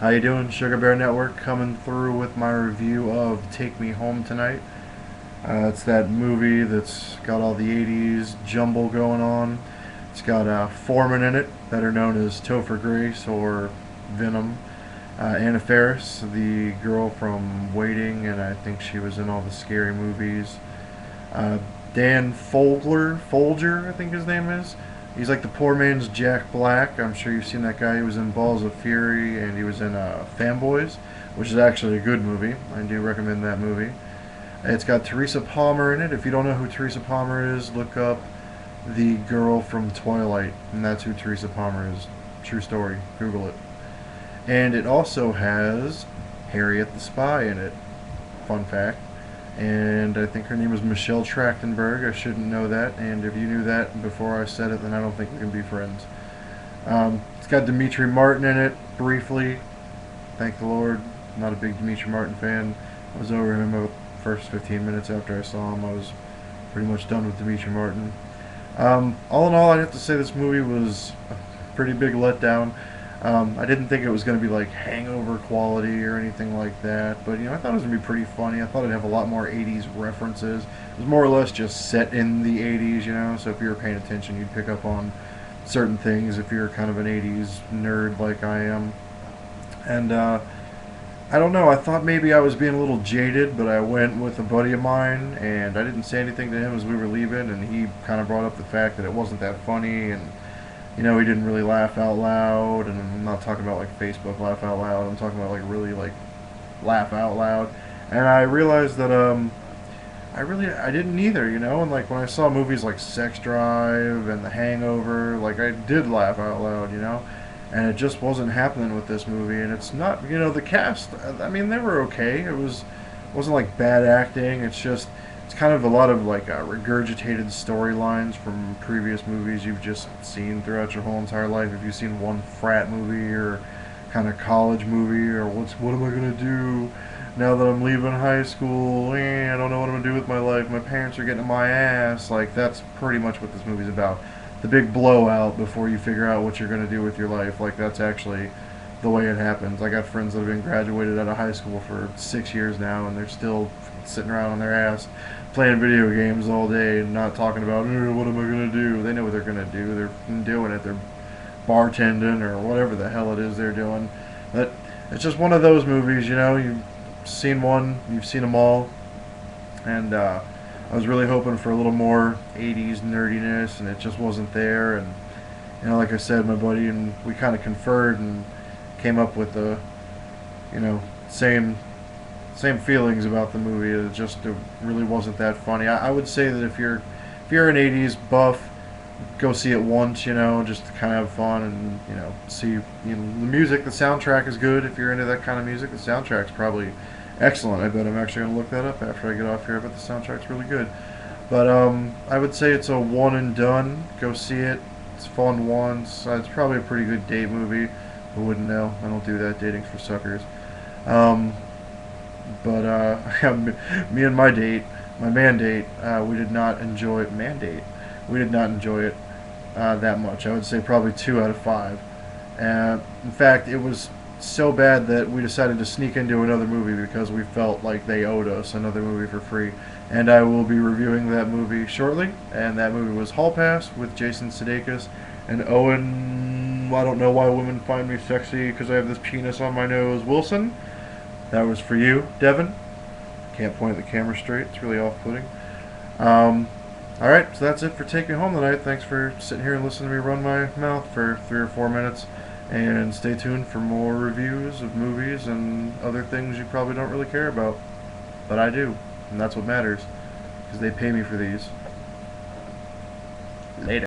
How you doing? Sugar Bear Network coming through with my review of Take Me Home Tonight. It's that movie that's got all the 80s jumble going on. It's got Foreman in it, better known as Topher Grace or Venom. Anna Faris, the girl from Waiting, and I think she was in all the scary movies. Uh, Dan Folger, I think his name is. He's like the poor man's Jack Black. I'm sure you've seen that guy. He was in Balls of Fury, and he was in Fanboys, which is actually a good movie. I do recommend that movie. It's got Teresa Palmer in it. If you don't know who Teresa Palmer is, look up the girl from Twilight, and that's who Teresa Palmer is. True story. Google it. And it also has Harriet the Spy in it. Fun fact. And I think her name was Michelle Trachtenberg. I shouldn't know that, and if you knew that before I said it, then I don't think we can be friends. It's got Demetri Martin in it, briefly. Thank the Lord. I'm not a big Demetri Martin fan. I was over him about the first 15 minutes after I saw him. I was pretty much done with Demetri Martin. All in all, I'd have to say this movie was a pretty big letdown. I didn't think it was going to be like Hangover quality or anything like that, but I thought it was going to be pretty funny. I thought it'd have a lot more 80s references. It was more or less just set in the 80s, so if you were paying attention, you'd pick up on certain things if you're kind of an 80s nerd like I am. And I don't know, I thought maybe I was being a little jaded, but I went with a buddy of mine, and I didn't say anything to him as we were leaving, and he kind of brought up the fact that it wasn't that funny, and he didn't really laugh out loud, and I'm not talking about like Facebook laugh out loud. I'm talking about like really like laugh out loud. And I realized that I didn't either, and like when I saw movies like Sex Drive and The Hangover, like I did laugh out loud, and it just wasn't happening with this movie. And it's not, the cast. I mean, they were okay. Wasn't like bad acting. It's kind of a lot of like regurgitated storylines from previous movies you've just seen throughout your whole entire life. If you've seen one frat movie or kind of college movie, or what am I gonna do now that I'm leaving high school? I don't know what I'm gonna do with my life. My parents are getting my ass. Like that's pretty much what this movie's about. The big blowout before you figure out what you're gonna do with your life. Like that's actually the way it happens. I got friends that have been graduated out of high school for 6 years now, and they're still sitting around on their ass playing video games all day and not talking about what am I gonna do. They know what they're gonna do. They're doing it. They're bartending or whatever the hell it is they're doing. But it's just one of those movies, You've seen one, you've seen them all, and I was really hoping for a little more 80s nerdiness, and it just wasn't there. And like I said, my buddy and we kind of conferred and came up with the, same feelings about the movie. It really wasn't that funny. I would say that if you're an 80s buff, go see it once, just to kind of have fun and see the music. The soundtrack is good if you're into that kind of music. The soundtrack's probably excellent. I bet I'm actually going to look that up after I get off here. But the soundtrack's really good. But I would say it's a one and done. Go see it. It's fun once. It's probably a pretty good date movie. I wouldn't know. I don't do that. Dating's for suckers. But me and my mandate, we did not enjoy Mandate. We did not enjoy it that much. I would say probably 2 out of 5. In fact, it was so bad that we decided to sneak into another movie because we felt like they owed us another movie for free. And I will be reviewing that movie shortly. And that movie was Hall Pass with Jason Sudeikis and Owen. I don't know why women find me sexy because I have this penis on my nose. Wilson. That was for you, Devin. Can't point at the camera straight. It's really off-putting. Alright, so that's it for Take Me Home tonight. Thanks for sitting here and listening to me run my mouth for 3 or 4 minutes. And stay tuned for more reviews of movies and other things you probably don't really care about. But I do. And that's what matters. Because they pay me for these. Later.